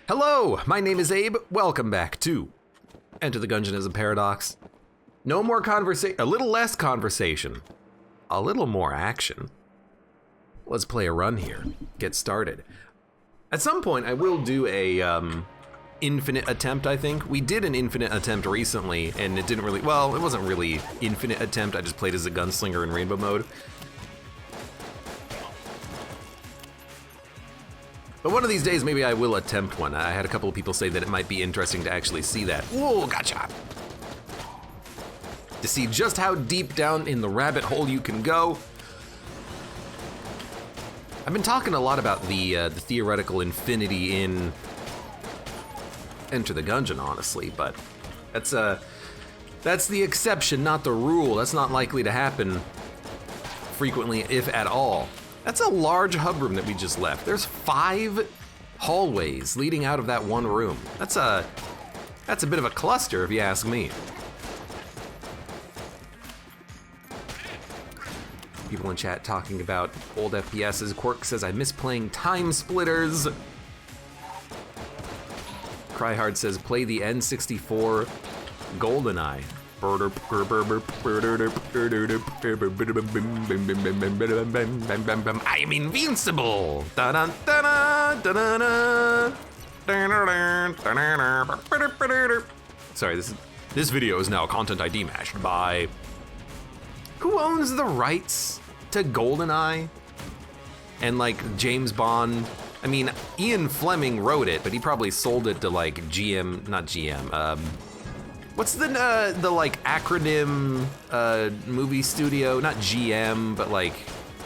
Hello, my name is Abe. Welcome back to Enter the Gungeon as a Paradox. No more conversation, a little less conversation, a little more action. Let's play a run here, get started. At some point, I will do a infinite attempt, I think. We did an infinite attempt recently, and it didn't really, well, it wasn't really infinite attempt. I just played as a gunslinger in rainbow mode. But one of these days, maybe I will attempt one. I had a couple of people say that it might be interesting to actually see that. Whoa, gotcha! To see just how deep down in the rabbit hole you can go. I've been talking a lot about the theoretical infinity in Enter the Gungeon, honestly, but that's the exception, not the rule. That's not likely to happen frequently, if at all. That's a large hub room that we just left. There's 5 hallways leading out of that one room. That's a bit of a cluster, if you ask me. People in chat talking about old FPSs. Quirk says, I miss playing Time Splitters. Cryhard says, play the N64 GoldenEye. I'm invincible! Sorry, this video is now content ID mashed by... Who owns the rights to GoldenEye? And like James Bond? I mean, Ian Fleming wrote it, but he probably sold it to like GM, not GM, what's the like acronym movie studio? Not GM, but like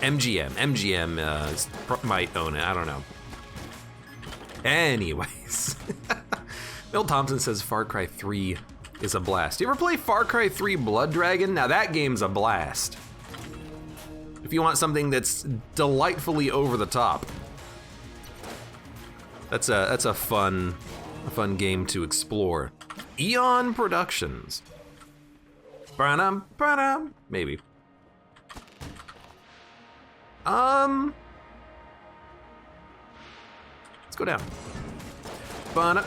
MGM. MGM might own it, I don't know. Anyways. Bill Thompson says Far Cry 3 is a blast. You ever play Far Cry 3 Blood Dragon? Now that game's a blast. If you want something that's delightfully over the top. That's a fun game to explore. Eon Productions. Maybe. Let's go down. Blood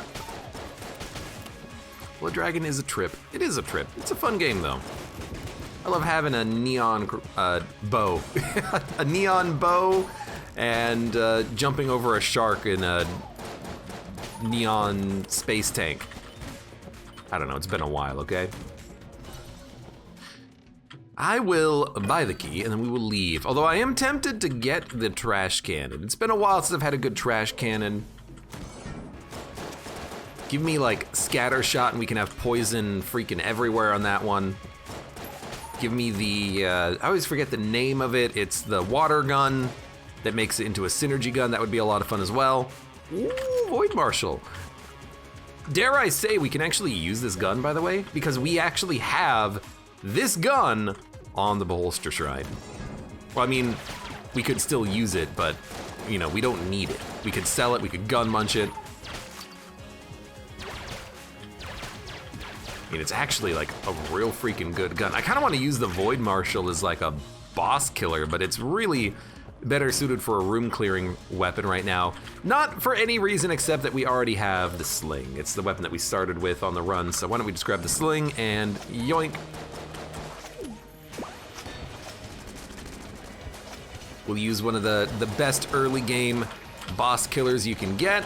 Dragon is a trip. It is a trip. It's a fun game though. I love having a neon bow. A neon bow and jumping over a shark in a neon space tank. I don't know, it's been a while, okay? I will buy the key and then we will leave. Although I am tempted to get the trash cannon. It's been a while since I've had a good trash cannon. Give me like scatter shot and we can have poison freaking everywhere on that one. Give me the, I always forget the name of it. It's the water gun that makes it into a synergy gun. That would be a lot of fun as well. Ooh, Void Marshal. Dare I say we can actually use this gun, by the way, because we actually have this gun on the Beholster Shrine. Well, I mean, we could still use it, but, you know, we don't need it. We could sell it, we could gun munch it. I mean, it's actually like a real freaking good gun. I kind of want to use the Void Marshal as like a boss killer, but it's really better suited for a room clearing weapon right now. Not for any reason except that we already have the sling. It's the weapon that we started with on the run, so why don't we just grab the sling and yoink. We'll use one of the best early game boss killers you can get.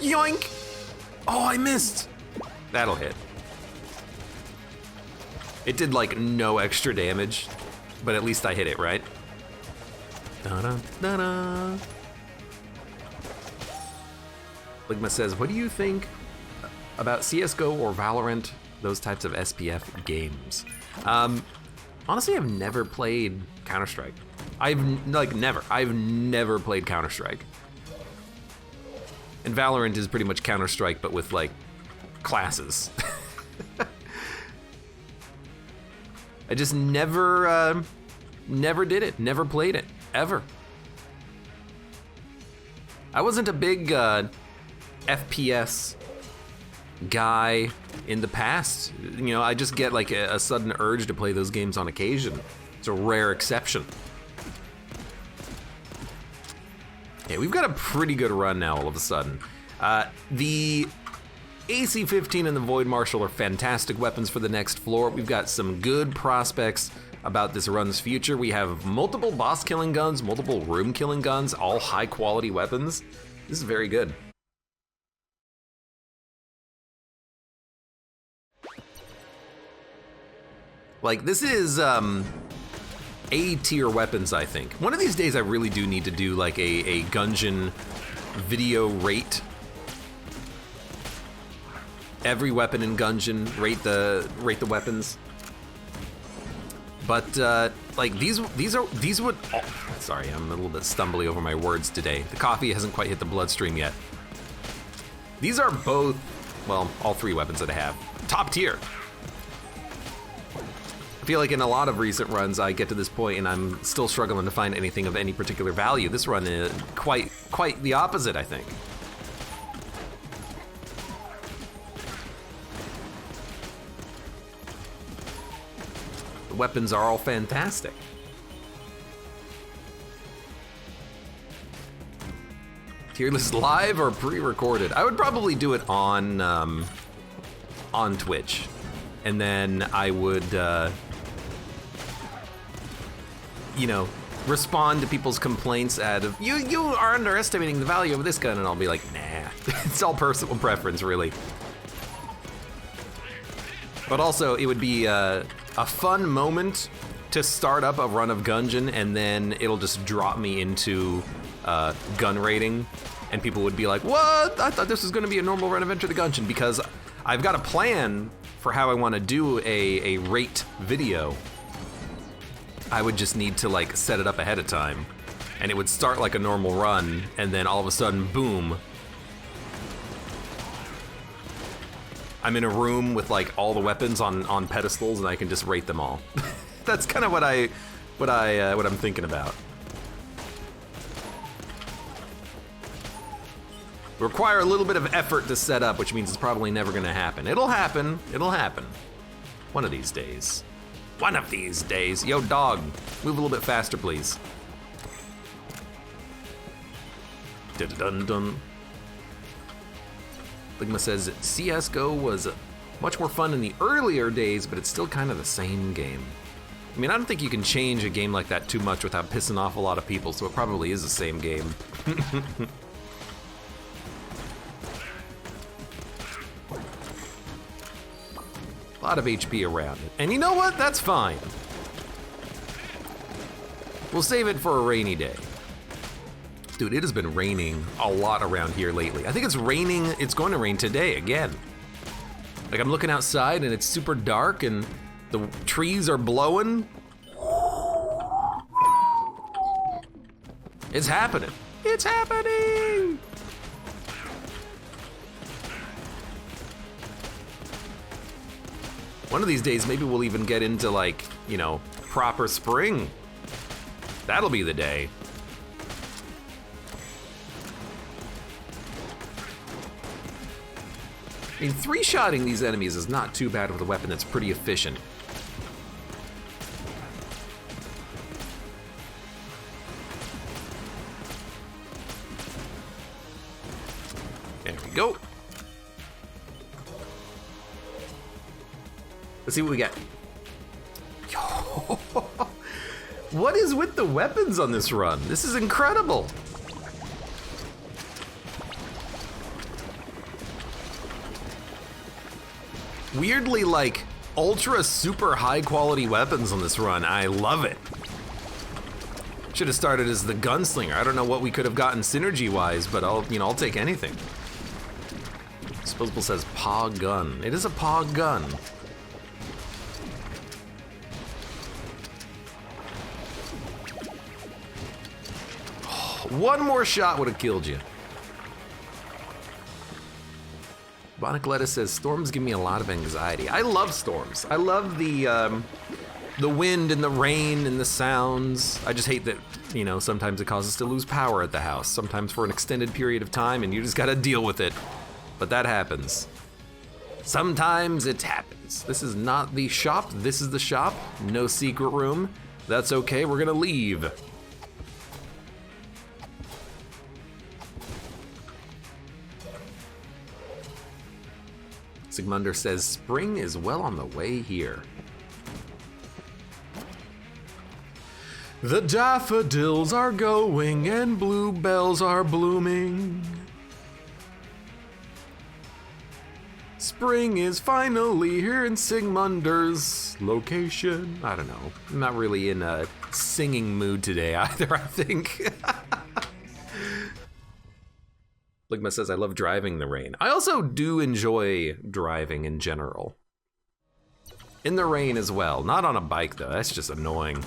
Yoink! Oh, I missed! That'll hit. It did like no extra damage, but at least I hit it, right? Da-da-da-da. Ligma says, what do you think about CSGO or Valorant, those types of SPF games? Honestly, I've never played Counter-Strike. I've never played Counter-Strike. And Valorant is pretty much Counter-Strike, but with like classes. I just never did it, never played it, ever. I wasn't a big FPS guy in the past. You know, I just get like a sudden urge to play those games on occasion. It's a rare exception. Yeah, we've got a pretty good run now all of a sudden. The AC-15 and the Void Marshal are fantastic weapons for the next floor. We've got some good prospects about this run's future. We have multiple boss killing guns, multiple room killing guns, all high quality weapons. This is very good. Like, this is A-tier weapons, I think. One of these days I really do need to do like a Gungeon video rate. Every weapon in Gungeon, rate the weapons. But like these would, oh, sorry, I'm a little bit stumbly over my words today. The coffee hasn't quite hit the bloodstream yet. These are both, well, all three weapons that I have, top tier. I feel like in a lot of recent runs I get to this point and I'm still struggling to find anything of any particular value. This run is quite the opposite, I think. The weapons are all fantastic. Tier list live or pre-recorded? I would probably do it on Twitch, and then I would, you know, respond to people's complaints of you are underestimating the value of this gun, and I'll be like, nah, it's all personal preference, really. But also, it would be a fun moment to start up a run of Gungeon, and then it'll just drop me into gun rating, and people would be like, what? I thought this was gonna be a normal run of Enter the Gungeon, because I've got a plan for how I wanna do a rate video. I would just need to like set it up ahead of time, and it would start like a normal run, and then all of a sudden, boom. I'm in a room with like all the weapons on pedestals, and I can just rate them all. That's kind of what I'm thinking about. Require a little bit of effort to set up, which means it's probably never gonna happen. It'll happen, it'll happen. One of these days. One of these days. Yo, dog, move a little bit faster, please. Dun-dun-dun. Ligma says, CSGO was much more fun in the earlier days, but it's still kind of the same game. I mean, I don't think you can change a game like that too much without pissing off a lot of people, so it probably is the same game. A lot of HP around it. And you know what? That's fine. We'll save it for a rainy day. Dude, it has been raining a lot around here lately. I think it's raining, it's going to rain today again. Like, I'm looking outside and it's super dark and the trees are blowing. It's happening. It's happening! One of these days, maybe we'll even get into like, you know, proper spring. That'll be the day. I mean, three-shotting these enemies is not too bad with a weapon that's pretty efficient. There we go. Let's see what we get. What is with the weapons on this run? This is incredible. Weirdly, like, ultra super high quality weapons on this run. I love it. Should have started as the gunslinger. I don't know what we could have gotten synergy wise, but I'll take anything. Disposable says POG gun. It is a POG gun. One more shot would have killed you. Bonic Lettuce says, storms give me a lot of anxiety. I love storms. I love the wind and the rain and the sounds. I just hate that, you know, sometimes it causes us to lose power at the house, sometimes for an extended period of time, and you just gotta deal with it. But that happens. Sometimes it happens. This is not the shop, this is the shop. No secret room. That's okay, we're gonna leave. Sigmunder says, spring is well on the way here. The daffodils are going and bluebells are blooming. Spring is finally here in Sigmunder's location. I don't know. I'm not really in a singing mood today either, I think. Ligma says, I love driving in the rain. I also do enjoy driving in general. In the rain as well. Not on a bike though, that's just annoying.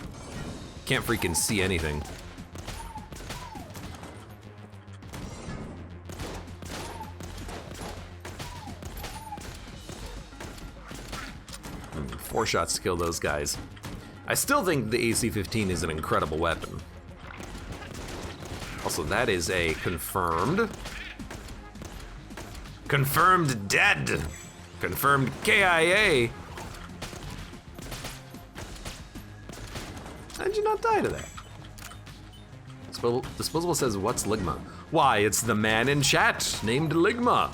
Can't freaking see anything. Four shots to kill those guys. I still think the AC-15 is an incredible weapon. Also, that is a confirmed dead. Confirmed KIA. How did you not die to that? Disposable says, what's Ligma? Why, it's the man in chat named Ligma.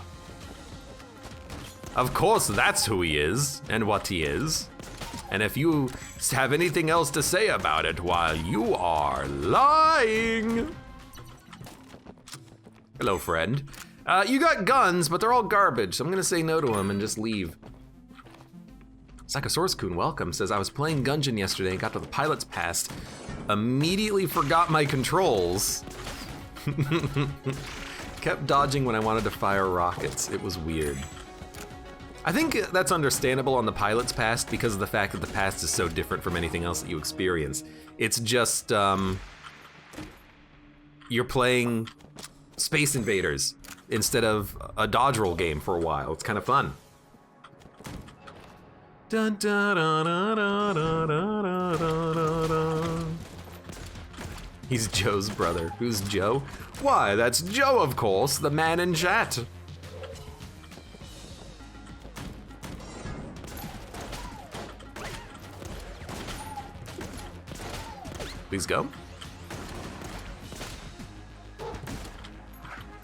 Of course, that's who he is and what he is. And if you have anything else to say about it, while you are lying. Hello, friend. You got guns, but they're all garbage, so I'm gonna say no to them and just leave. Psychosaurus-kun, welcome, says, I was playing Gungeon yesterday and got to the pilot's pass. Immediately forgot my controls. Kept dodging when I wanted to fire rockets. It was weird. I think that's understandable on the pilot's past because of the fact that the past is so different from anything else that you experience. It's just, you're playing Space Invaders instead of a dodge roll game for a while. It's kind of fun. Dun, dun, dun, dun, dun, dun, dun, dun, dun. He's Joe's brother. Who's Joe? Why, that's Joe, of course, the man in chat. Please go.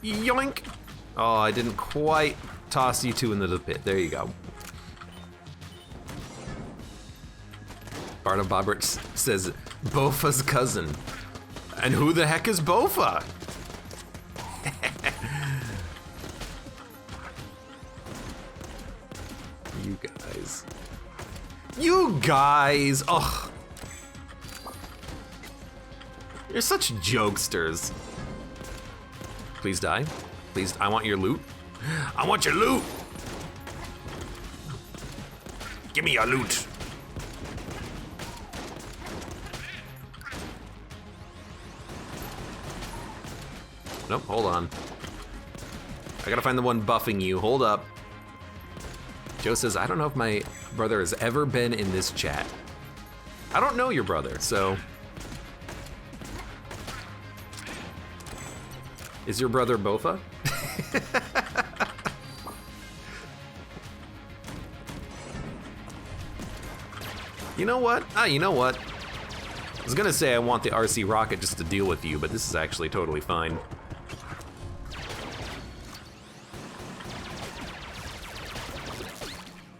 Yoink! Oh, I didn't quite toss you two into the pit. There you go. Barnum Bobbert says, Bofa's cousin. And who the heck is Bofa? You guys. You guys! Ugh. You're such jokesters. Please die. Please, I want your loot. I want your loot! Give me your loot. Nope, hold on. I gotta find the one buffing you, hold up. Joe says, I don't know if my brother has ever been in this chat. I don't know your brother, so. Is your brother Bofa? You know what? You know what? I was gonna say I want the RC rocket just to deal with you, but this is actually totally fine.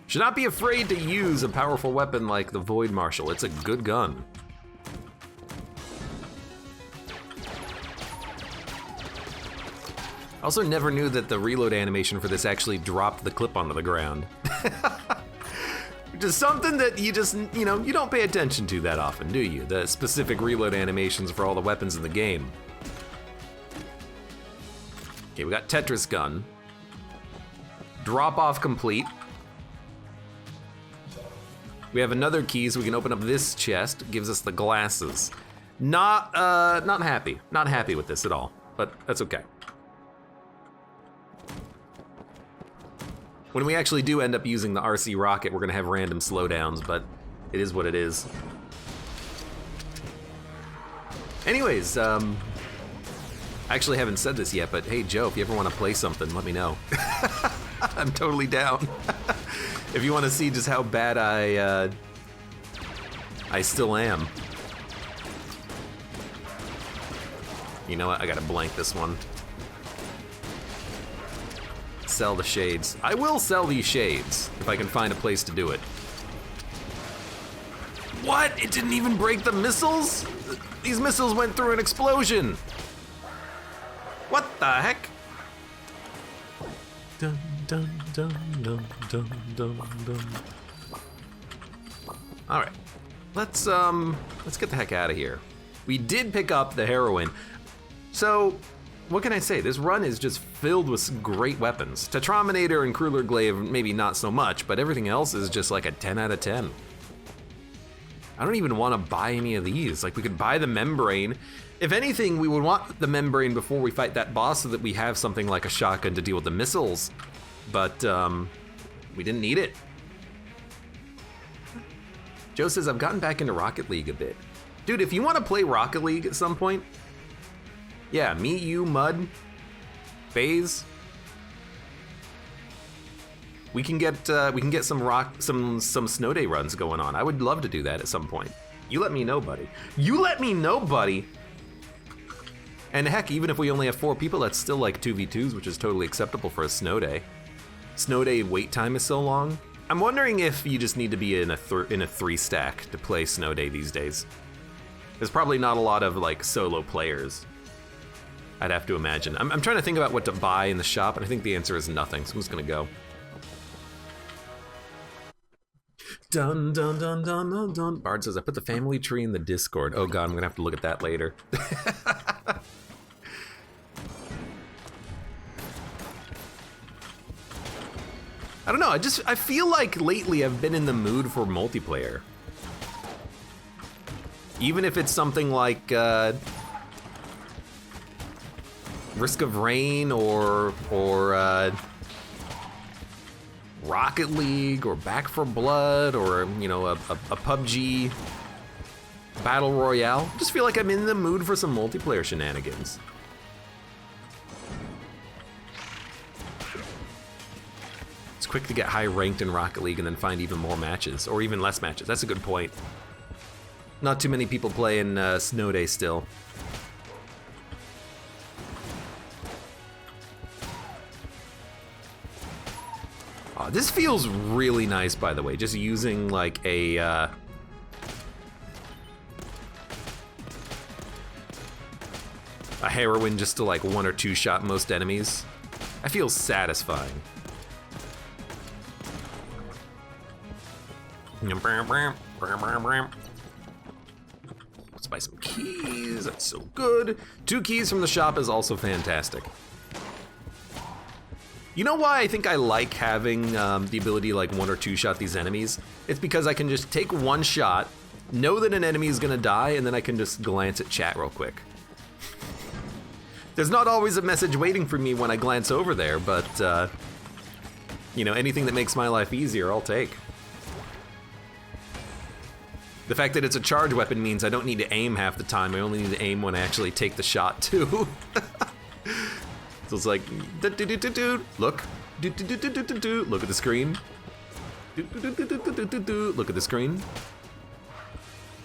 Should not be afraid to use a powerful weapon like the Void Marshal. It's a good gun. I also never knew that the reload animation for this actually dropped the clip onto the ground. Which is something that you just, you know, you don't pay attention to that often, do you? The specific reload animations for all the weapons in the game. Okay, we got Tetris gun. Drop off complete. We have another key so we can open up this chest. It gives us the glasses. Not happy. Not happy with this at all, but that's okay. When we actually do end up using the RC rocket, we're gonna have random slowdowns, but it is what it is. Anyways, I actually haven't said this yet, but hey Joe, if you ever wanna play something, let me know. I'm totally down. If you wanna see just how bad I still am. You know what, I gotta blank this one. sell the shades. I will sell these shades if I can find a place to do it. What? It didn't even break the missiles? These missiles went through an explosion. What the heck? Dun, dun, dun, dun, dun, dun, dun. All right, let's get the heck out of here. We did pick up the heroin. So, what can I say? This run is just filled with some great weapons. Tetraminator and Crueler Glaive, maybe not so much, but everything else is just like a 10 out of 10. I don't even want to buy any of these. Like, we could buy the membrane. If anything, we would want the membrane before we fight that boss so that we have something like a shotgun to deal with the missiles. But, we didn't need it. Joe says, I've gotten back into Rocket League a bit. Dude, if you want to play Rocket League at some point, yeah, me, you, Mud, FaZe, we can get some snow day runs going on. I would love to do that at some point. You let me know, buddy. You let me know, buddy. And heck, even if we only have 4 people, that's still like 2v2s, which is totally acceptable for a snow day. Snow day wait time is so long. I'm wondering if you just need to be in a 3 stack to play snow day these days. There's probably not a lot of like solo players, I'd have to imagine. I'm trying to think about what to buy in the shop, and I think the answer is nothing, so I'm just gonna go. Dun dun dun dun dun dun. Bard says, I put the family tree in the Discord. Oh god, I'm gonna have to look at that later. I don't know, I feel like lately I've been in the mood for multiplayer. Even if it's something like Risk of Rain or Rocket League or Back 4 Blood or, you know, a PUBG Battle Royale. I just feel like I'm in the mood for some multiplayer shenanigans. It's quick to get high ranked in Rocket League and then find even more matches, or even less matches. That's a good point. Not too many people play in Snow Day still. Oh, this feels really nice, by the way, just using like a heroin just to like 1 or 2 shot most enemies. That feels satisfying. Let's buy some keys, that's so good. 2 keys from the shop is also fantastic. You know why I think I like having the ability to like 1 or 2 shot these enemies? It's because I can just take 1 shot, know that an enemy is gonna die, and then I can just glance at chat real quick. There's not always a message waiting for me when I glance over there, but you know, anything that makes my life easier, I'll take. The fact that it's a charge weapon means I don't need to aim half the time. I only need to aim when I actually take the shot too. So it's like, look, look at the screen. Look at the screen.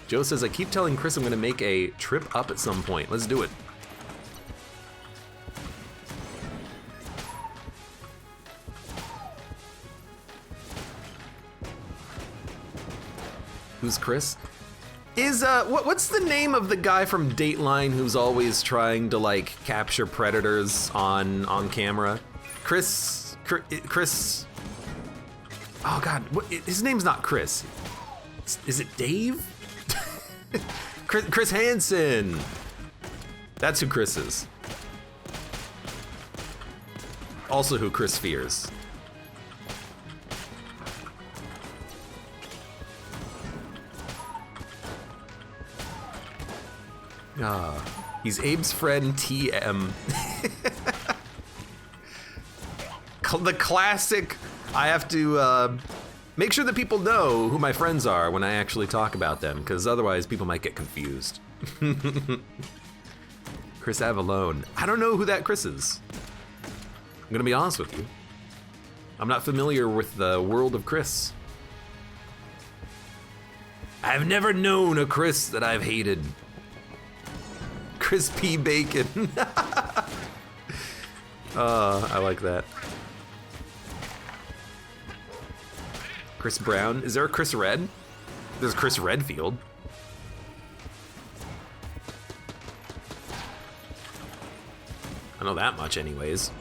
Joe says, I keep telling Chris I'm gonna make a trip up at some point. Let's do it. Who's Chris? Is what's the name of the guy from Dateline who's always trying to like capture predators on camera? Chris. Oh God, his name's not Chris. Is it Dave? Chris Hansen. That's who Chris is. Also who Chris fears. He's Abe's friend TM. The classic, I have to make sure that people know who my friends are when I actually talk about them, because otherwise people might get confused. Chris Avalone. I don't know who that Chris is. I'm gonna be honest with you. I'm not familiar with the world of Chris. I've never known a Chris that I've hated. Crispy bacon. I like that. Chris Brown. Is there a Chris Red? There's Chris Redfield. I know that much anyways.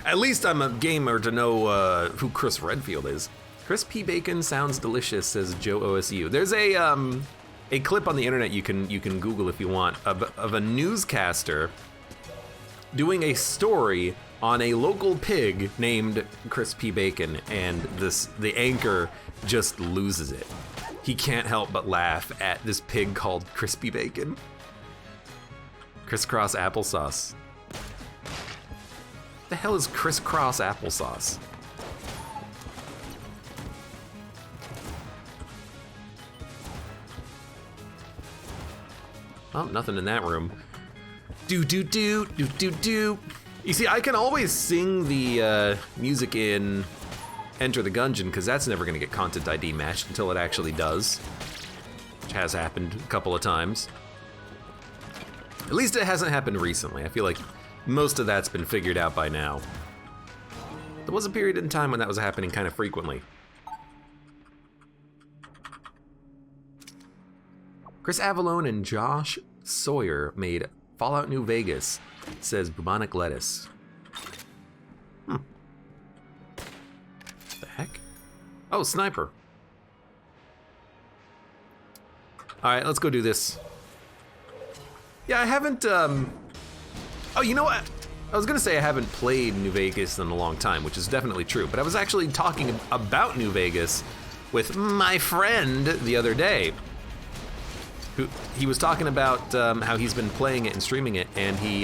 At least I'm a gamer to know who Chris Redfield is. Crispy bacon sounds delicious, says Joe OSU. There's a clip on the internet you can Google if you want of a newscaster doing a story on a local pig named Crispy Bacon, and the anchor just loses it. He can't help but laugh at this pig called Crispy Bacon. Crisscross applesauce. The hell is crisscross applesauce? Oh, nothing in that room. Do do do do do do. You see, I can always sing the music in Enter the Gungeon because that's never gonna get content ID matched until it actually does, which has happened a couple of times. At least it hasn't happened recently. I feel like most of that's been figured out by now. There was a period in time when that was happening kind of frequently. Chris Avalone and Josh Sawyer made Fallout New Vegas, says Bubonic Lettuce. The heck? Oh, sniper. All right, let's go do this. Yeah, I haven't, oh, you know what? I was gonna say I haven't played New Vegas in a long time, which is definitely true, but I was actually talking about New Vegas with my friend the other day. He was talking about how he's been playing it and streaming it, and he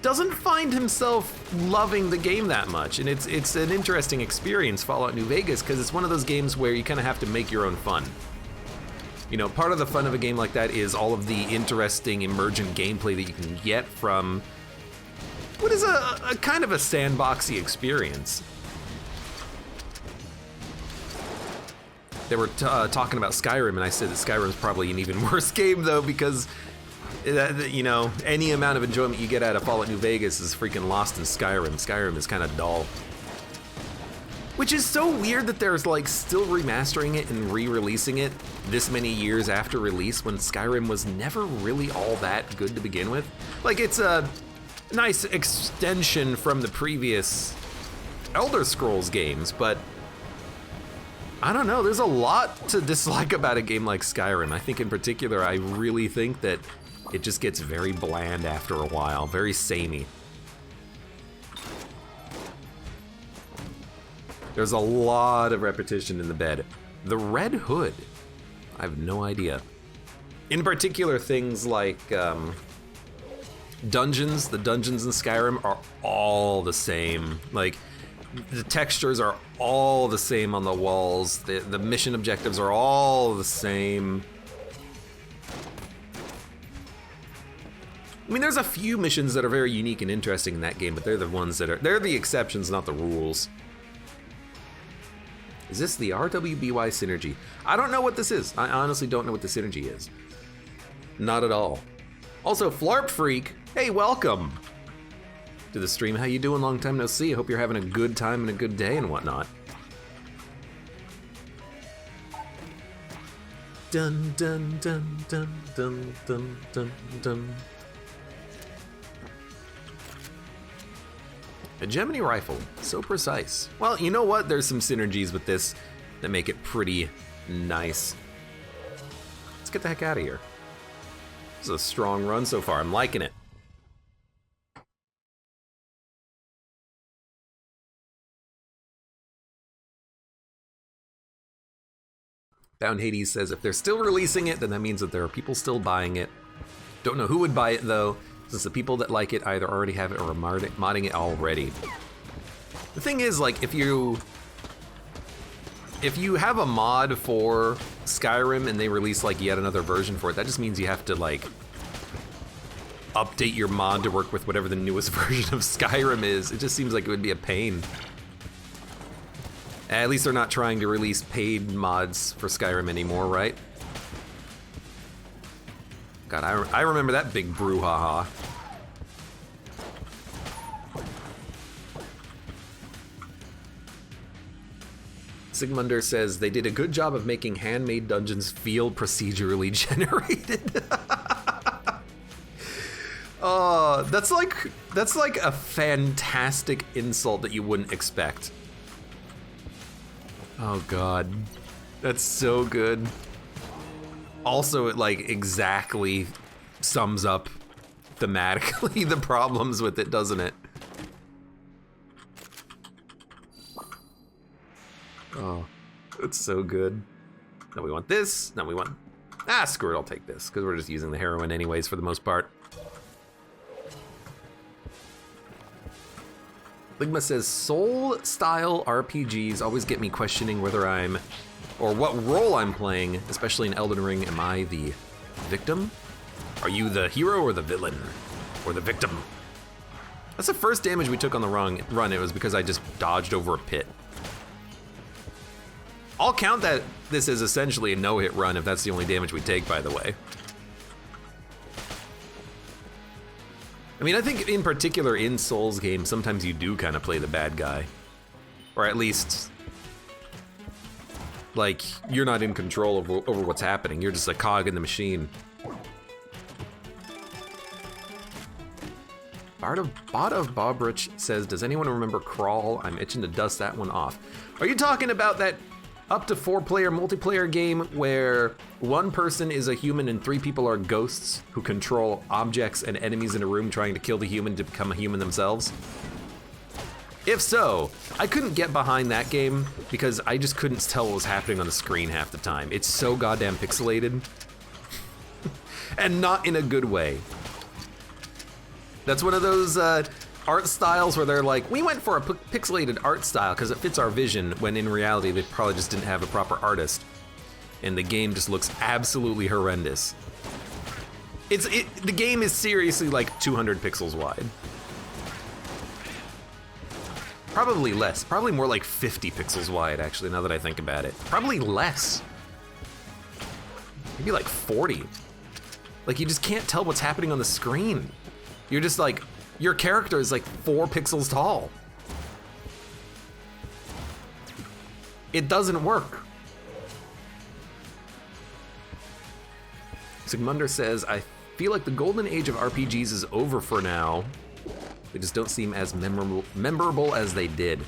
doesn't find himself loving the game that much. And it's an interesting experience, Fallout New Vegas, because it's one of those games where you kind of have to make your own fun. You know, part of the fun of a game like that is all of the interesting emergent gameplay that you can get from what is a kind of a sandboxy experience. They were talking about Skyrim, and I said that Skyrim's probably an even worse game, though, because, you know, any amount of enjoyment you get out of Fallout New Vegas is freaking lost in Skyrim. Skyrim is kind of dull. Which is so weird that there's, like, still remastering it and re-releasing it this many years after release when Skyrim was never really all that good to begin with. Like, it's a nice extension from the previous Elder Scrolls games, but I don't know, there's a lot to dislike about a game like Skyrim. I think in particular, I really think that it just gets very bland after a while, very samey. There's a lot of repetition in the bed. The Red Hood, I have no idea. In particular, things like dungeons, the dungeons in Skyrim are all the same. Like, the textures are all the same on the walls. The mission objectives are all the same. I mean, there's a few missions that are very unique and interesting in that game, but they're the ones that they're the exceptions, not the rules. Is this the RWBY synergy? I don't know what this is. I honestly don't know what the synergy is. Not at all. Also, Flarp Freak, hey, welcome to the stream. How you doing? Long time no see. I hope you're having a good time and a good day and whatnot. Dun dun dun dun dun dun dun dun. A Gemini rifle, so precise. Well, you know what? There's some synergies with this that make it pretty nice. Let's get the heck out of here. This is a strong run so far. I'm liking it. Down Hades says if they're still releasing it, then that means that there are people still buying it. Don't know who would buy it though, since the people that like it either already have it or are modding it already. The thing is, like, if you have a mod for Skyrim and they release like yet another version for it, that just means you have to like update your mod to work with whatever the newest version of Skyrim is. It just seems like it would be a pain. At least they're not trying to release paid mods for Skyrim anymore, right? God, I remember that big brouhaha. Sigmunder says they did a good job of making handmade dungeons feel procedurally generated. Oh, that's like a fantastic insult that you wouldn't expect. Oh god, that's so good. Also, it like exactly sums up thematically the problems with it, doesn't it? Oh, it's so good. Now we want this, now we want... Ah, screw it, I'll take this, because we're just using the heroine anyways for the most part. Ligma says, Soul-style RPGs always get me questioning whether I'm... or what role I'm playing, especially in Elden Ring. Am I the victim? Are you the hero or the villain? Or the victim? That's the first damage we took on the wrong run. It was because I just dodged over a pit. I'll count that this is essentially a no-hit run if that's the only damage we take, by the way. I mean, I think in particular in Souls games, sometimes you do kind of play the bad guy. Or at least, like, you're not in control over what's happening. You're just a cog in the machine. Bard of Bobrich says, does anyone remember Crawl? I'm itching to dust that one off. Are you talking about that up to 4-player multiplayer game where one person is a human and 3 people are ghosts who control objects and enemies in a room trying to kill the human to become a human themselves? If so, I couldn't get behind that game because I just couldn't tell what was happening on the screen half the time. It's so goddamn pixelated. And not in a good way. That's one of those art styles where they're like, we went for a pixelated art style because it fits our vision, when in reality they probably just didn't have a proper artist. And the game just looks absolutely horrendous. The game is seriously like 200 pixels wide. Probably less, probably more like 50 pixels wide actually, now that I think about it. Probably less. Maybe like 40. Like you just can't tell what's happening on the screen. You're just like, your character is like 4 pixels tall. It doesn't work. Sigmunder says, I feel like the golden age of RPGs is over for now. They just don't seem as memorable as they did.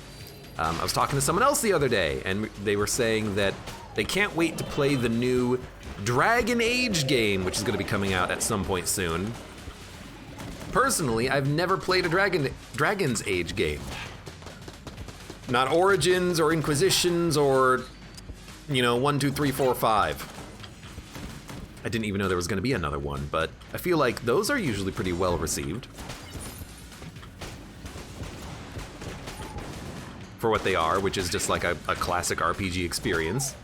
I was talking to someone else the other day, and they were saying that they can't wait to play the new Dragon Age game, which is going to be coming out at some point soon. Personally, I've never played a Dragon's Age game. Not Origins or Inquisitions or, 1, 2, 3, 4, 5. I didn't even know there was going to be another one, but I feel like those are usually pretty well received. For what they are, which is just like a classic RPG experience.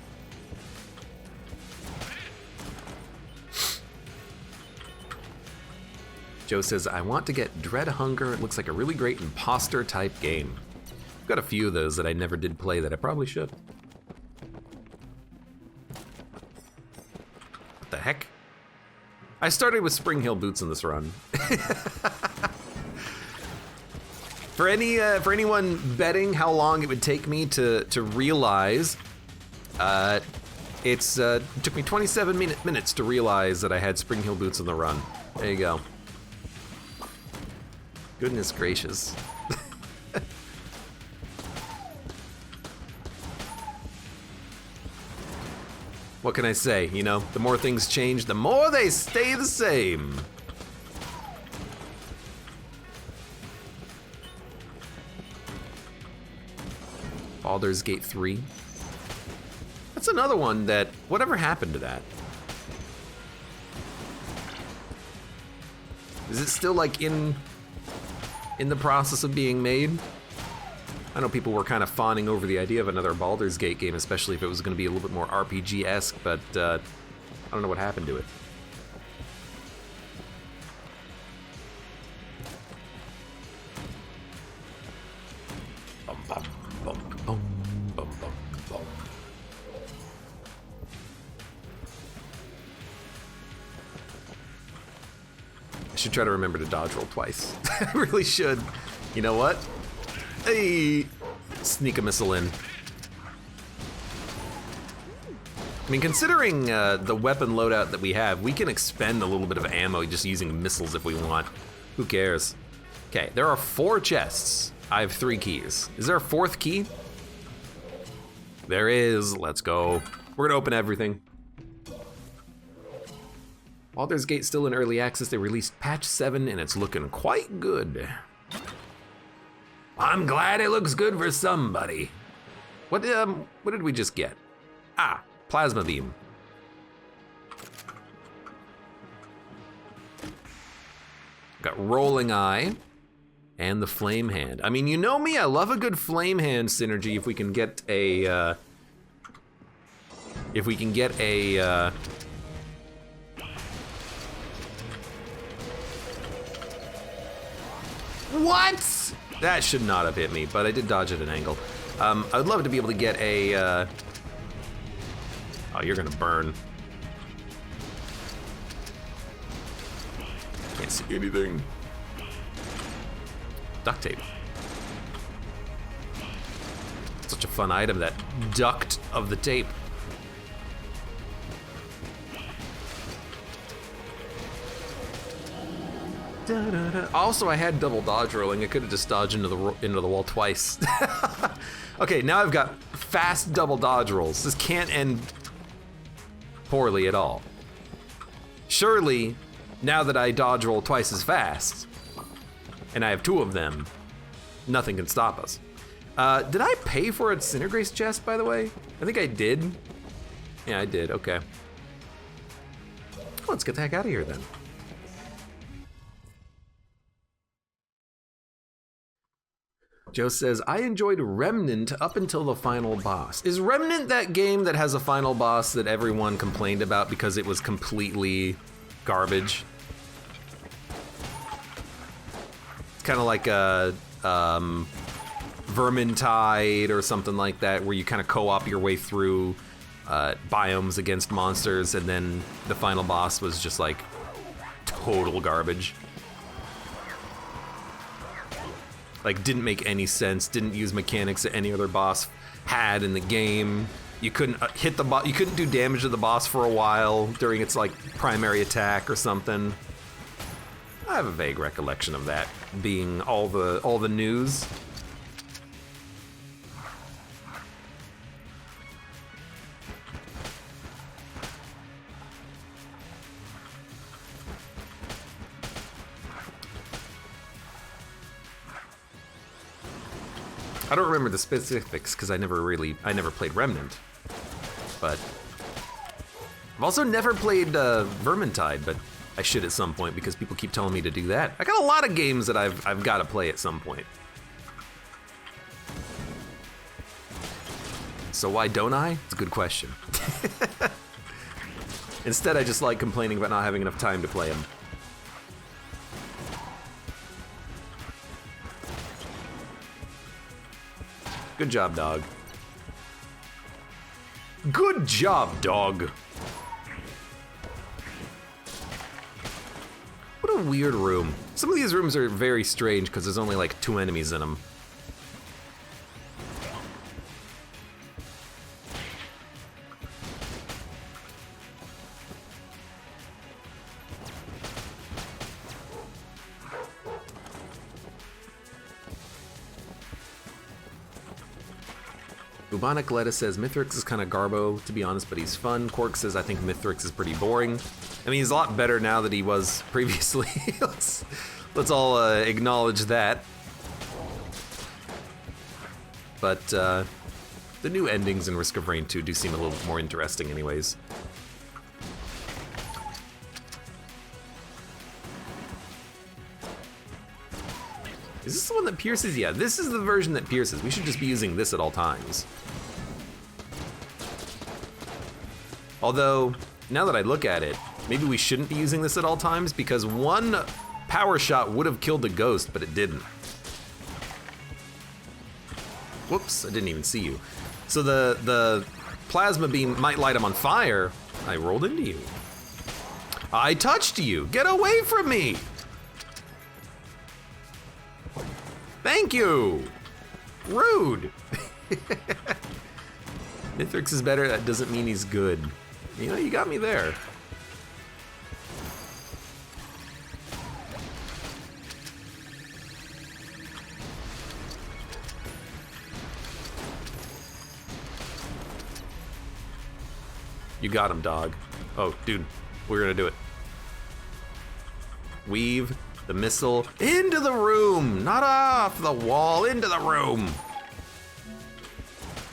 Joe says, I want to get Dread Hunger. It looks like a really great imposter type game. I've got a few of those that I never did play that I probably should. What the heck? I started with Springheel boots in this run. For anyone betting how long it would take me to realize, it took me 27 minutes to realize that I had Springheel boots in the run. There you go. Goodness gracious. What can I say? The more things change, the more they stay the same. Baldur's Gate 3. That's another one that, whatever happened to that? Is it still like in the process of being made? I know people were kind of fawning over the idea of another Baldur's Gate game, especially if it was going to be a little bit more RPG-esque, but I don't know what happened to it. I should try to remember to dodge roll twice. I really should. You know what? Hey, sneak a missile in. I mean, considering the weapon loadout that we have, we can expend a little bit of ammo just using missiles if we want. Who cares? Okay, there are 4 chests. I have 3 keys. Is there a 4th key? There is. Let's go. We're gonna open everything. Baldur's Gate still in early access. They released patch 7 and it's looking quite good. I'm glad it looks good for somebody. What did we just get? Ah, plasma beam. Got rolling eye and the flame hand. I mean, you know me, I love a good flame hand synergy if we can get a What? That should not have hit me, but I did dodge at an angle. I'd love to be able to get a, oh, you're gonna burn. Can't see anything. Duct tape. Such a fun item, that duct of the tape. Also, I had double dodge rolling. I could have just dodged into the wall twice. Okay, now I've got fast double dodge rolls. This can't end poorly at all. Surely, now that I dodge roll twice as fast, and I have 2 of them, nothing can stop us. Did I pay for a Cinergrace chest, by the way? I think I did. Yeah, I did, okay. Let's get the heck out of here then. Joe says, I enjoyed Remnant up until the final boss. Is Remnant that game that has a final boss that everyone complained about because it was completely garbage? It's kind of like a Vermintide or something like that, where you kind of co-op your way through biomes against monsters, and then the final boss was just like total garbage. Like, didn't make any sense, didn't use mechanics that any other boss had in the game. You couldn't hit the boss, you couldn't do damage to the boss for a while during its like primary attack or something. I have a vague recollection of that being all the news. I don't remember the specifics because I never played Remnant. But I've also never played Vermintide, but I should at some point because people keep telling me to do that. I got a lot of games that I've got to play at some point. So why don't I? It's a good question. Instead, I just like complaining about not having enough time to play them. Good job, dog. Good job, dog. What a weird room. Some of these rooms are very strange because there's only like 2 enemies in them. Bubonic Lettuce says Mithrix is kind of garbo, to be honest, but he's fun. Quark says I think Mithrix is pretty boring. I mean, he's a lot better now that he was previously. let's all acknowledge that. But the new endings in Risk of Rain 2 do seem a little more interesting anyways. Is this the one that pierces? Yeah, this is the version that pierces. We should just be using this at all times. Although, now that I look at it, maybe we shouldn't be using this at all times because one power shot would have killed the ghost, but it didn't. Whoops, I didn't even see you. So the plasma beam might light him on fire. I rolled into you. I touched you. Get away from me. Thank you. Rude. Mithrix is better. That doesn't mean he's good. You know, you got me there. You got him, dog. Oh, dude, we're gonna do it. Weave the missile into the room, not off the wall, into the room.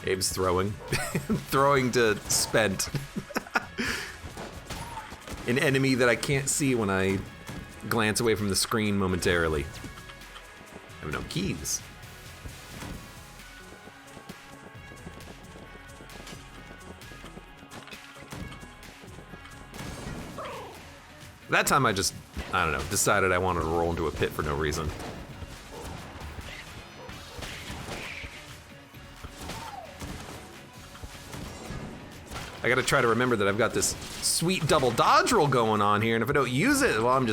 Abe's throwing. Throwing to spent. An enemy that I can't see when I glance away from the screen momentarily. I have no keys. That time I just, I don't know, decided I wanted to roll into a pit for no reason. I gotta try to remember that I've got this sweet double dodge roll going on here, and if I don't use it, well,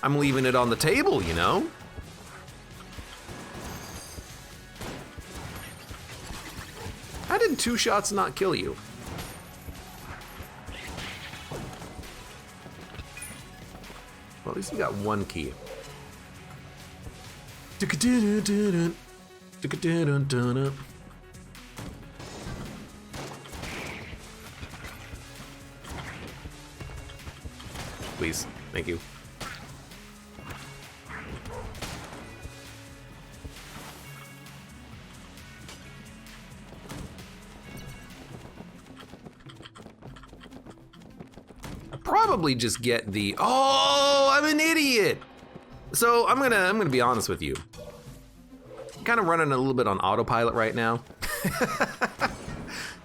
I'm leaving it on the table, you know? How did 2 shots not kill you? Well, at least we got 1 key. Please, thank you. Probably just get the, oh, I'm an idiot. So I'm gonna be honest with you. I'm kind of running a little bit on autopilot right now.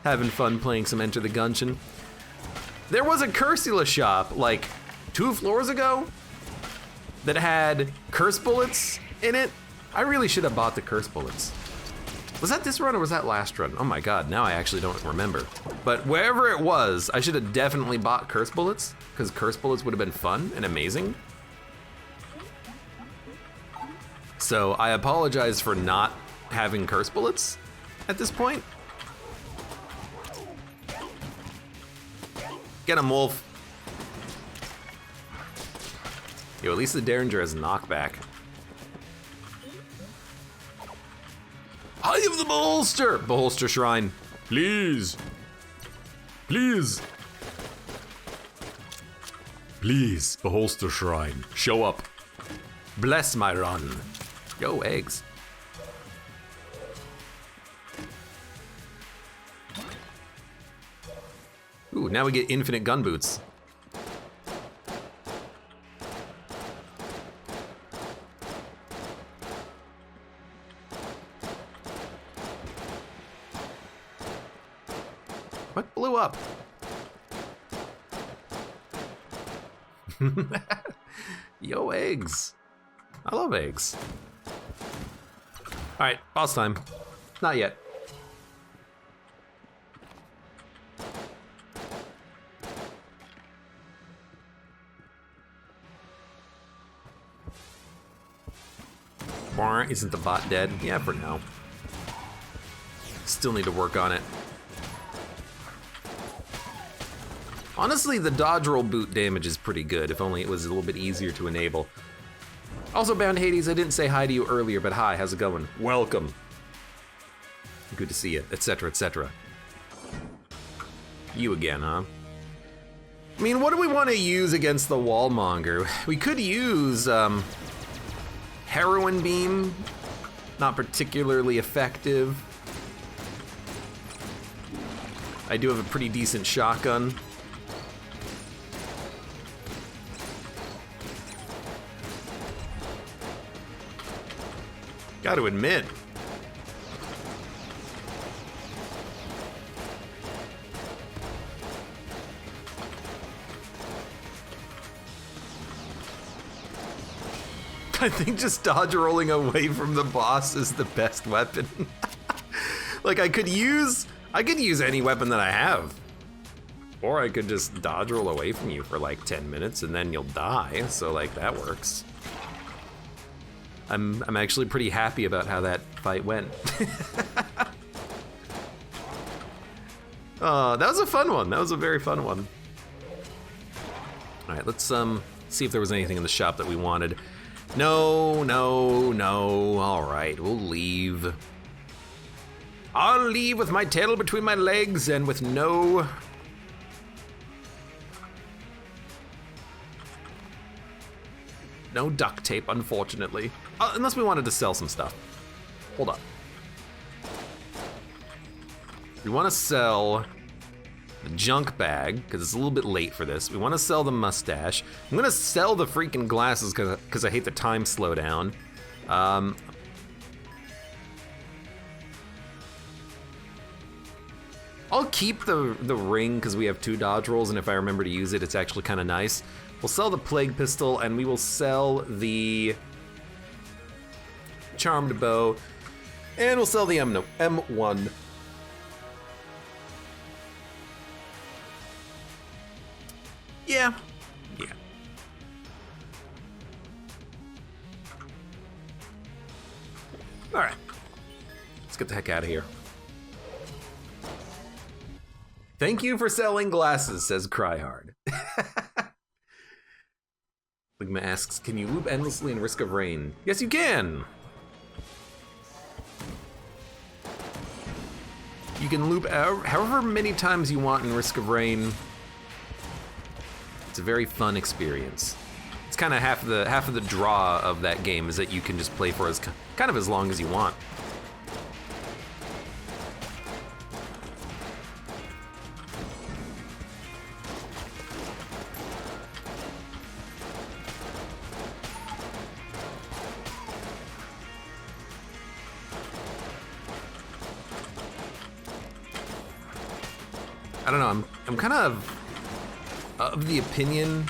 Having fun playing some Enter the Gungeon. There was a Cursula shop like 2 floors ago that had curse bullets in it. I really should have bought the curse bullets. Was that this run or was that last run? Oh my God, now I actually don't remember. But wherever it was, I should have definitely bought curse bullets, because curse bullets would have been fun and amazing. So I apologize for not having curse bullets at this point. Get him, Wolf. Yo, at least the Derringer has knockback. I have the Beholster! Beholster Shrine. Please. Please. Please, Beholster Shrine. Show up. Bless my run. Yo, eggs. Ooh, now we get infinite gun boots. What blew up? Yo, eggs. I love eggs. All right, boss time. Not yet. Isn't the bot dead? Yeah, for now. Still need to work on it. Honestly, the dodge roll boot damage is pretty good, if only it was a little bit easier to enable. Also, Bound Hades, I didn't say hi to you earlier, but hi, how's it going? Welcome. Good to see you, etc., etc. You again, huh? I mean, what do we want to use against the Wallmonger? We could use, Heroin Beam. Not particularly effective. I do have a pretty decent shotgun. Got to admit. I think just dodge rolling away from the boss is the best weapon. Like I could use any weapon that I have. Or I could just dodge roll away from you for like 10 minutes and then you'll die. So like that works. I'm actually pretty happy about how that fight went. That was a fun one. That was a very fun one. All right, let's see if there was anything in the shop that we wanted. No, no, no. All right, we'll leave. I'll leave with my tail between my legs and with no... No duct tape, unfortunately. Unless we wanted to sell some stuff. Hold up. We want to sell the junk bag, because it's a little bit late for this. We want to sell the mustache. I'm going to sell the freaking glasses because I hate the time slowdown. I'll keep the ring because we have 2 dodge rolls, and if I remember to use it, it's actually kind of nice. We'll sell the plague pistol, and we will sell the charmed bow, and we'll sell the M1. Yeah. All right, let's get the heck out of here. Thank you for selling glasses, says Cryhard. Ligma asks, can you loop endlessly in Risk of Rain? Yes, you can. You can loop however many times you want in Risk of Rain. It's a very fun experience. It's kind of half of the draw of that game is that you can just play for as kind of as long as you want. I don't know, I'm kind of the opinion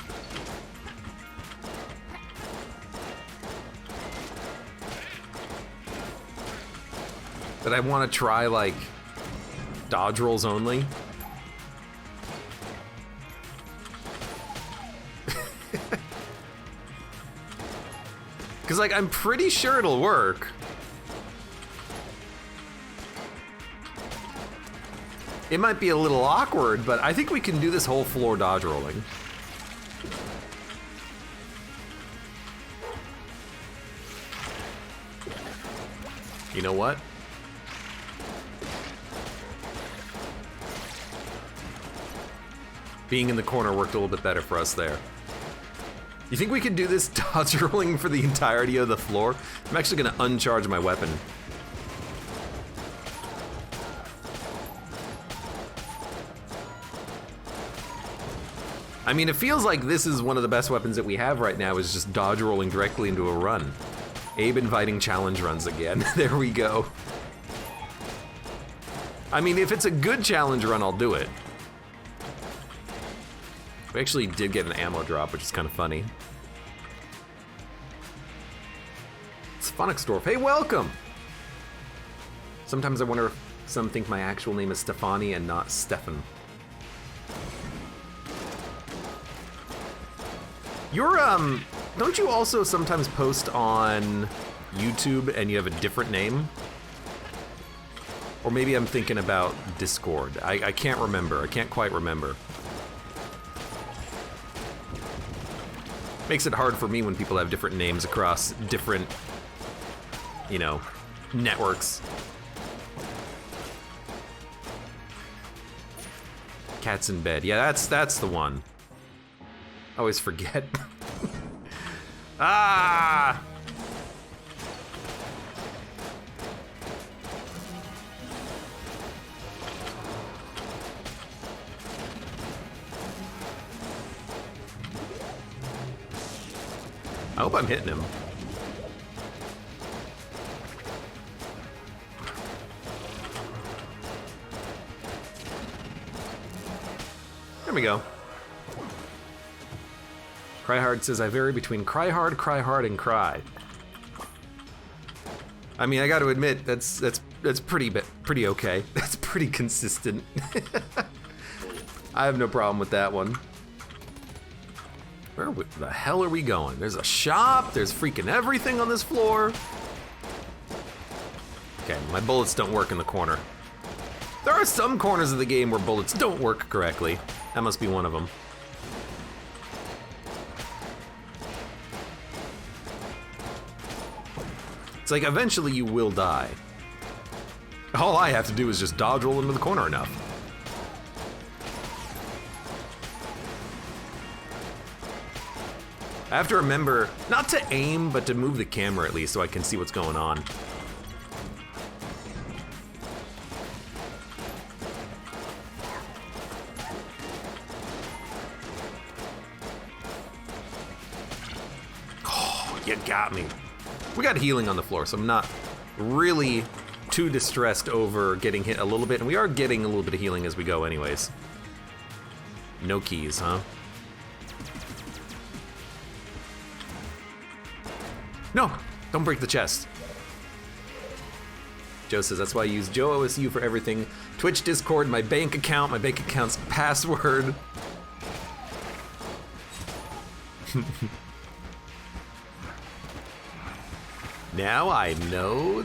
that I want to try like dodge rolls only. Cause like I'm pretty sure it'll work. It might be a little awkward, but I think we can do this whole floor dodge rolling. You know what? Being in the corner worked a little bit better for us there. You think we could do this dodge rolling for the entirety of the floor? I'm actually gonna uncharge my weapon. I mean, it feels like this is one of the best weapons that we have right now, is just dodge rolling directly into a run. Abe inviting challenge runs again. There we go. I mean, if it's a good challenge run, I'll do it. We actually did get an ammo drop, which is kind of funny. It's Phonicsdorf. Hey, welcome! Sometimes I wonder if some think my actual name is Stefani and not Stefan. You're, don't you also sometimes post on YouTube and you have a different name? Or maybe I'm thinking about Discord. I can't remember. I can't quite remember. Makes it hard for me when people have different names across different, you know, networks. Cats in bed. Yeah, that's the one. I always forget. Ah! I hope I'm hitting him. There we go. Cryhard says, I vary between cry hard, and cry. I mean, I got to admit, that's pretty okay. That's pretty consistent. I have no problem with that one. Where the hell are we going? There's a shop, there's freaking everything on this floor. Okay, my bullets don't work in the corner. There are some corners of the game where bullets don't work correctly. That must be one of them. like eventually you will die. All I have to do is just dodge roll into the corner enough. I have to remember not to aim, but to move the camera at least so I can see what's going on. Oh, you got me. We got healing on the floor, so I'm not really too distressed over getting hit a little bit, and we are getting a little bit of healing as we go anyways. No keys, huh? No, don't break the chest. Joe says, that's why I use Joe OSU for everything. Twitch, Discord, my bank account's password. Now I know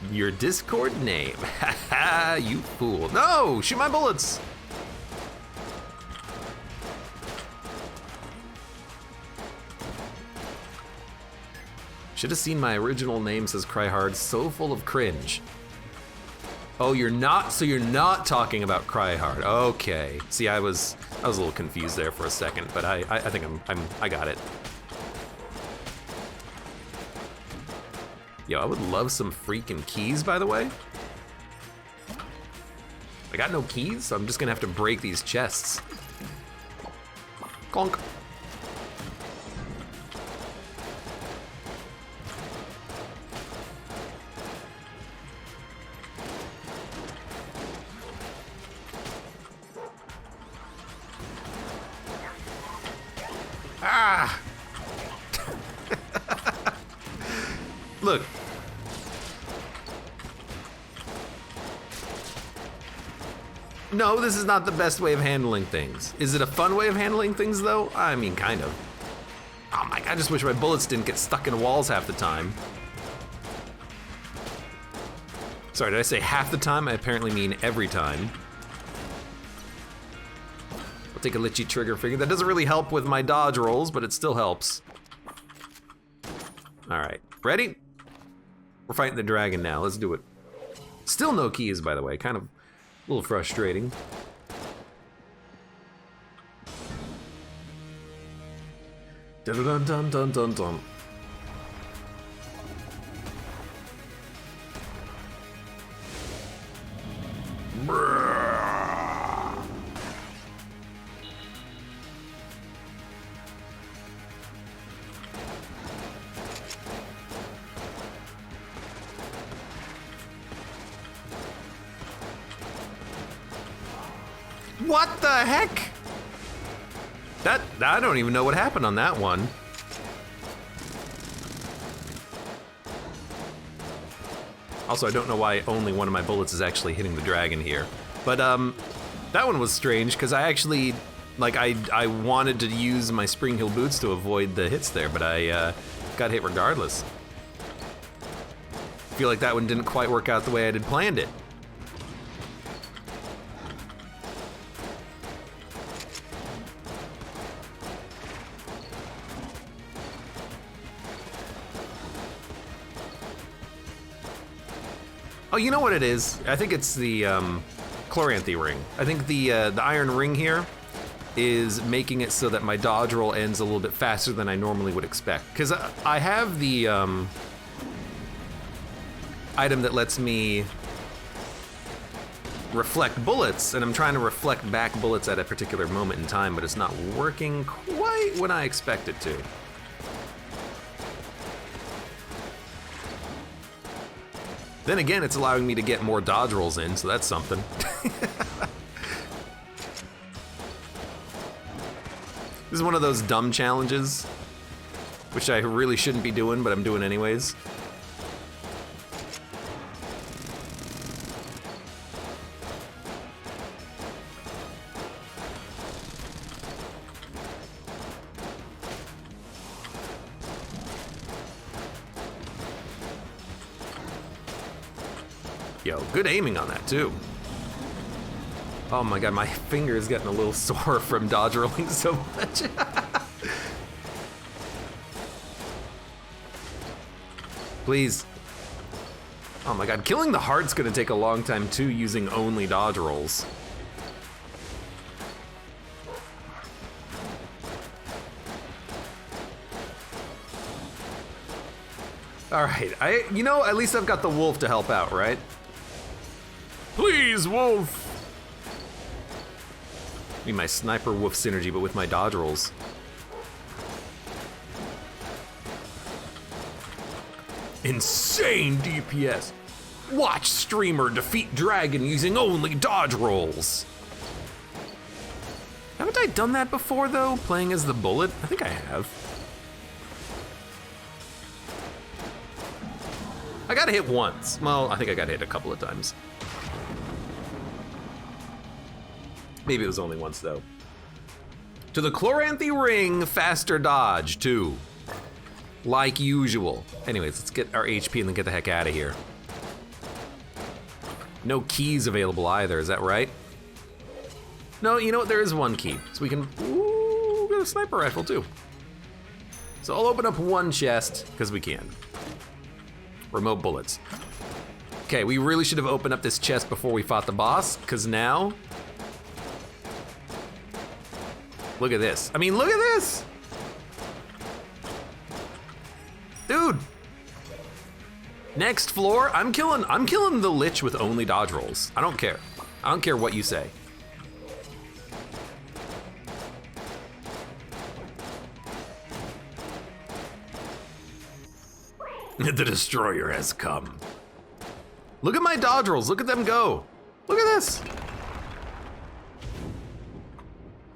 your Discord name. Haha, you fool. No, shoot my bullets. Should have seen my original name, says Cryhard, so full of cringe. Oh, you're not talking about Cryhard. Okay. See, I was a little confused there for a second, but I think I got it. Yo, I would love some freaking keys, by the way. I got no keys, so I'm just gonna have to break these chests. Clonk. Ah! Look. No, this is not the best way of handling things. Is it a fun way of handling things, though? I mean, kind of. Oh my god, I just wish my bullets didn't get stuck in walls half the time. Sorry, did I say half the time? I apparently mean every time. I'll take a litchy trigger finger. That doesn't really help with my dodge rolls, but it still helps. All right, ready? We're fighting the dragon now, let's do it. Still no keys, by the way, kind of a little frustrating. Dun dun dun dun dun dun. What the heck? I don't even know what happened on that one. Also, I don't know why only one of my bullets is actually hitting the dragon here. But that one was strange because I actually, like, I wanted to use my Springheel boots to avoid the hits there, but I got hit regardless. I feel like that one didn't quite work out the way I had planned it. Oh, you know what it is? I think it's the Chloranthy ring. I think the iron ring here is making it so that my dodge roll ends a little bit faster than I normally would expect. Because I have the item that lets me reflect bullets, and I'm trying to reflect back bullets at a particular moment in time, but it's not working quite when I expect it to. Then again, it's allowing me to get more dodge rolls in, so that's something. This is one of those dumb challenges, which I really shouldn't be doing, but I'm doing anyways. Yo, good aiming on that too. Oh my god, my finger is getting a little sore from dodge rolling so much. Please. Oh my god, killing the heart's gonna take a long time too, using only dodge rolls. Alright, you know, at least I've got the wolf to help out, right? Please, wolf! Need my sniper wolf synergy, but with my dodge rolls. Insane DPS. Watch streamer defeat dragon using only dodge rolls. Haven't I done that before though, playing as the bullet? I think I have. I got hit once. Well, I think I got hit a couple of times. Maybe it was only once though. To the Chloranthy ring, faster dodge too. Like usual. Anyways, let's get our HP and then get the heck out of here. No keys available either, is that right? No, you know what, there is one key. So we can, ooh, get a sniper rifle too. So I'll open up one chest, because we can. Remote bullets. Okay, we really should have opened up this chest before we fought the boss, because now, look at this. I mean, look at this! Dude! Next floor, I'm killing the Lich with only dodge rolls. I don't care. I don't care what you say. The Destroyer has come. Look at my dodge rolls, look at them go. Look at this.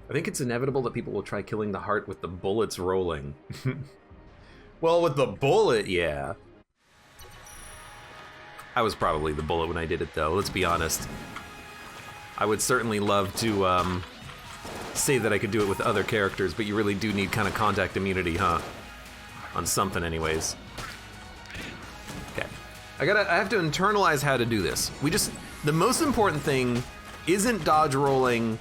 I think it's inevitable that people will try killing the heart with the bullets rolling. Well, with the bullet, yeah. I was probably the bullet when I did it though, let's be honest. I would certainly love to say that I could do it with other characters, but you really do need kind of contact immunity, huh? On something anyways. Okay, I have to internalize how to do this. The most important thing isn't dodge rolling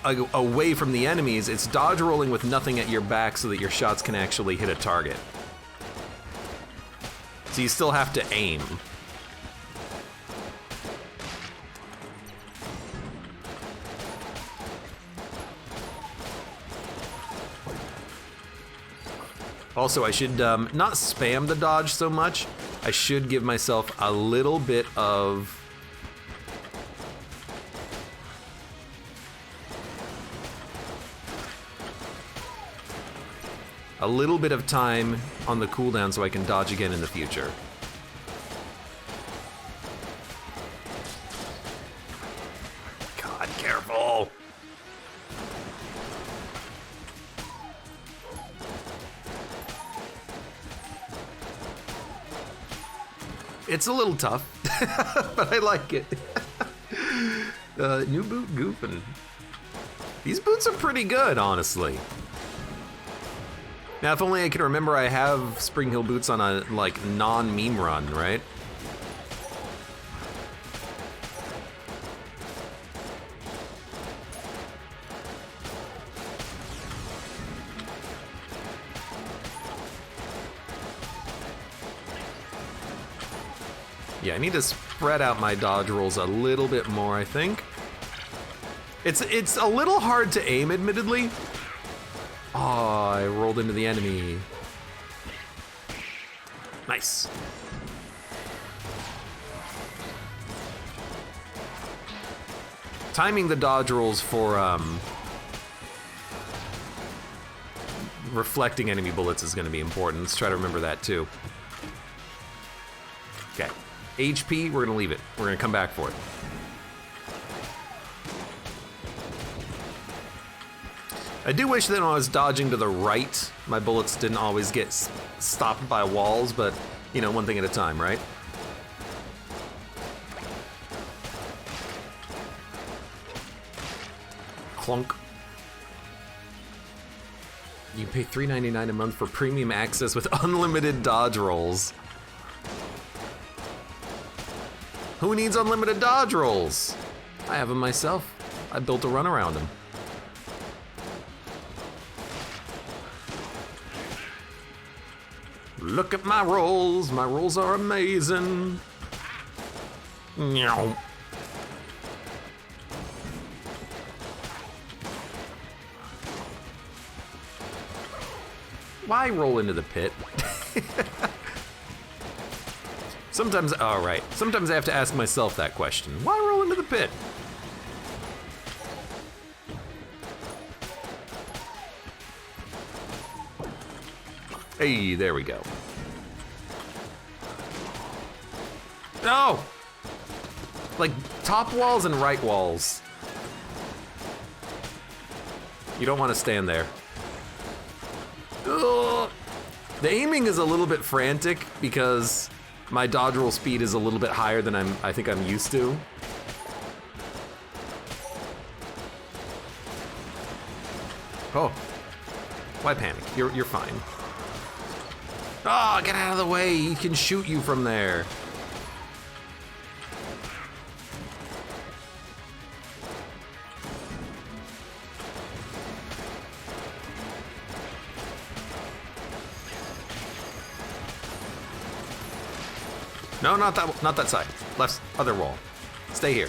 away from the enemies, it's dodge rolling with nothing at your back so that your shots can actually hit a target. So you still have to aim. Also, I should not spam the dodge so much. I should give myself a little bit of time on the cooldown so I can dodge again in the future. God, careful! It's a little tough, but I like it. New boot goofing. These boots are pretty good, honestly. Now, if only I can remember I have Springheel boots on a, like, non-meme run, right? Yeah, I need to spread out my dodge rolls a little bit more, I think. It's a little hard to aim, admittedly. Oh, I rolled into the enemy. Nice. Timing the dodge rolls for reflecting enemy bullets is going to be important. Let's try to remember that too. Okay. HP, we're going to leave it. We're going to come back for it. I do wish that when I was dodging to the right, my bullets didn't always get stopped by walls, but, you know, one thing at a time, right? Clunk. You pay $3.99 a month for premium access with unlimited dodge rolls. Who needs unlimited dodge rolls? I have them myself. I built a run around them. Look at my rolls. My rolls are amazing. Meow. Why roll into the pit? Sometimes, oh right. Sometimes I have to ask myself that question. Why roll into the pit? Hey, there we go. No! Like, top walls and right walls. You don't want to stand there. Ugh. The aiming is a little bit frantic because my dodge roll speed is a little bit higher than I think I'm used to. Oh. Why panic? You're fine. Oh, get out of the way. He can shoot you from there. No, not that side. Left, other wall. Stay here.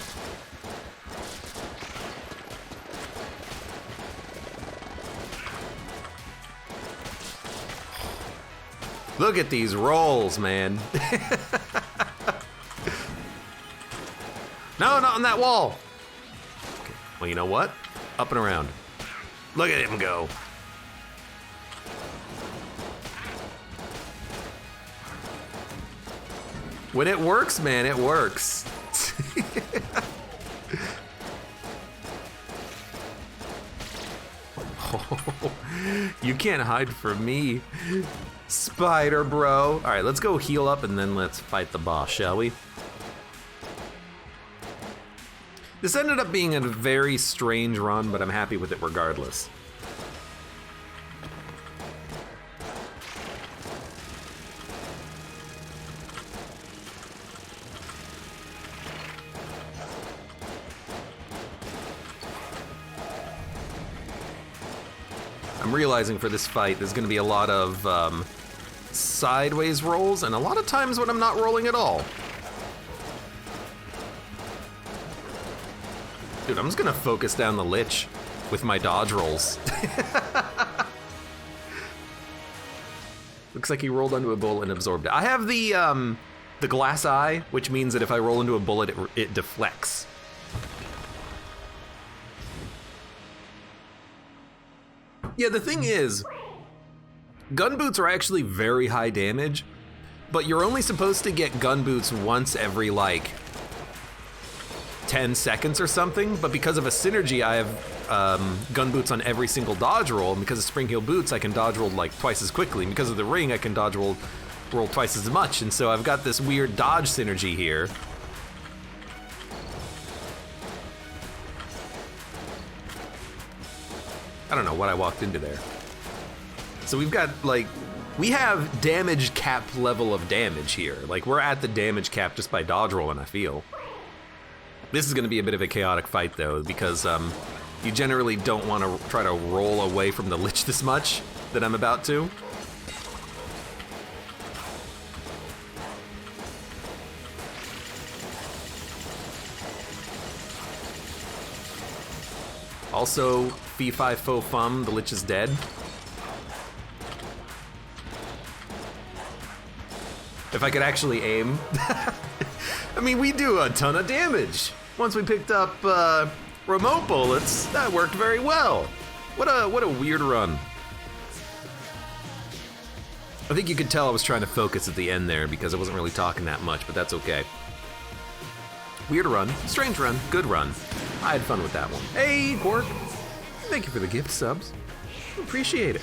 Look at these rolls, man. No, not on that wall. Okay. Well, you know what? Up and around. Look at him go. When it works, man, it works. Oh, you can't hide from me, Spider Bro. All right, let's go heal up and then let's fight the boss, shall we? This ended up being a very strange run, but I'm happy with it regardless. I'm realizing for this fight there's going to be a lot of sideways rolls and a lot of times when I'm not rolling at all. Dude, I'm just going to focus down the Lich with my dodge rolls. Looks like he rolled onto a bullet and absorbed it. I have the glass eye, which means that if I roll into a bullet, it deflects. Yeah, the thing is, gun boots are actually very high damage, but you're only supposed to get gun boots once every, like, 10 seconds or something, but because of a synergy, I have gun boots on every single dodge roll, and because of Springheel boots, I can dodge roll, like, twice as quickly, and because of the ring, I can dodge roll twice as much, and so I've got this weird dodge synergy here. I don't know what I walked into there. So we've got, like, we have damage cap level of damage here. Like, we're at the damage cap just by dodge rolling, I feel. This is gonna be a bit of a chaotic fight though, because you generally don't want to try to roll away from the Lich this much that I'm about to. Also, fee fi fo fum, the Lich is dead. If I could actually aim. I mean, we do a ton of damage. Once we picked up remote bullets, that worked very well. What a weird run. I think you could tell I was trying to focus at the end there because I wasn't really talking that much, but that's okay. Weird run, strange run, good run. I had fun with that one. Hey, Quark. Thank you for the gift subs. Appreciate it.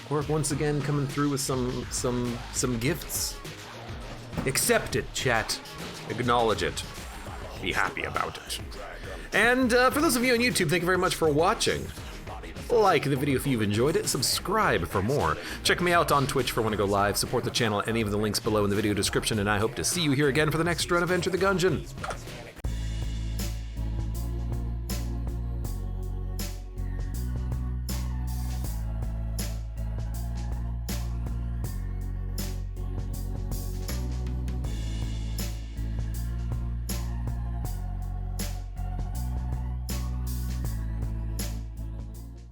Quark once again coming through with some gifts. Accept it, chat. Acknowledge it. Be happy about it. And for those of you on YouTube, thank you very much for watching. Like the video if you've enjoyed it, subscribe for more. Check me out on Twitch for when I go live, support the channel, any of the links below in the video description, and I hope to see you here again for the next run of Enter the Gungeon.